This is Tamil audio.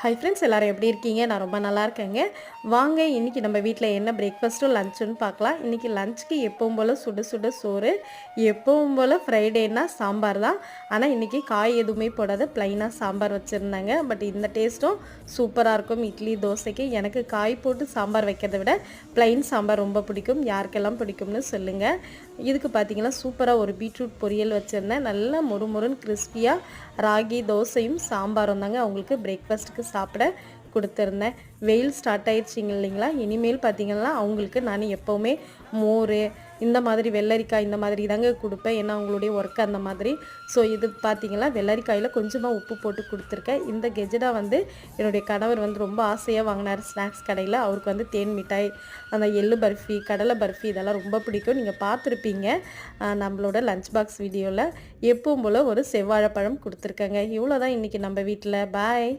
ஹை ஃப்ரெண்ட்ஸ், எல்லாரும் எப்படி இருக்கீங்க? நான் ரொம்ப நல்லா இருக்கேங்க. வாங்க இன்னைக்கு நம்ம வீட்ல என்ன பிரேக்ஃபாஸ்ட்டும் லஞ்சுன்னு பார்க்கலாம். இன்னைக்கு லஞ்சுக்கு எப்பவும் போல சுட சுட சோறு, எப்பவும் போல ஃப்ரைடேனா சாம்பார் தான். ஆனால் இன்னைக்கு காய் எதுவுமே போடாத ப்ளைனாக சாம்பார் வச்சுருந்தாங்க. பட் இந்த டேஸ்ட்டும் சூப்பராக இருக்கும் இட்லி தோசைக்கு. எனக்கு காய் போட்டு சாம்பார் வைக்கிறத விட ப்ளைன் சாம்பார் ரொம்ப பிடிக்கும். யாருக்கெல்லாம் பிடிக்கும்னு சொல்லுங்கள். இதுக்கு பார்த்தீங்கன்னா சூப்பராக ஒரு பீட்ரூட் பொரியல் வச்சுருந்தேன். நல்லா மொறுமொறுன்னு கிறிஸ்பியாக ராகி தோசையும் சாம்பாரும் தாங்க அவங்களுக்கு பிரேக்ஃபாஸ்ட்டுக்கு சாப்பிட கொடுத்துருந்தேன். வெயில் ஸ்டார்ட் ஆயிடுச்சிங்க இல்லைங்களா? இனிமேல் பார்த்திங்கன்னா அவங்களுக்கு நான் எப்போவுமே மோர், இந்த மாதிரி வெள்ளரிக்காய் இந்த மாதிரி தாங்க கொடுப்பேன். ஏன்னா அவங்களுடைய ஒர்க் அந்த மாதிரி. ஸோ இது பார்த்திங்கன்னா வெள்ளரிக்காயில் கொஞ்சமாக உப்பு போட்டு கொடுத்துருக்கேன். இந்த கெஜடா வந்து என்னுடைய கணவர் வந்து ரொம்ப ஆசையாக வாங்கினார் ஸ்நாக்ஸ் கடையில். அவருக்கு வந்து தேன் மிட்டாய், அந்த எள்ளு பர்ஃபி, கடலை பர்ஃபி இதெல்லாம் ரொம்ப பிடிக்கும். நீங்கள் பார்த்துருப்பீங்க நம்மளோட லஞ்ச் பாக்ஸ் வீடியோவில். எப்பவும் போல் ஒரு செவ்வாழைப்பழம் கொடுத்துருக்கேங்க. இவ்வளோ தான் இன்றைக்கி நம்ம வீட்டில். பாய்.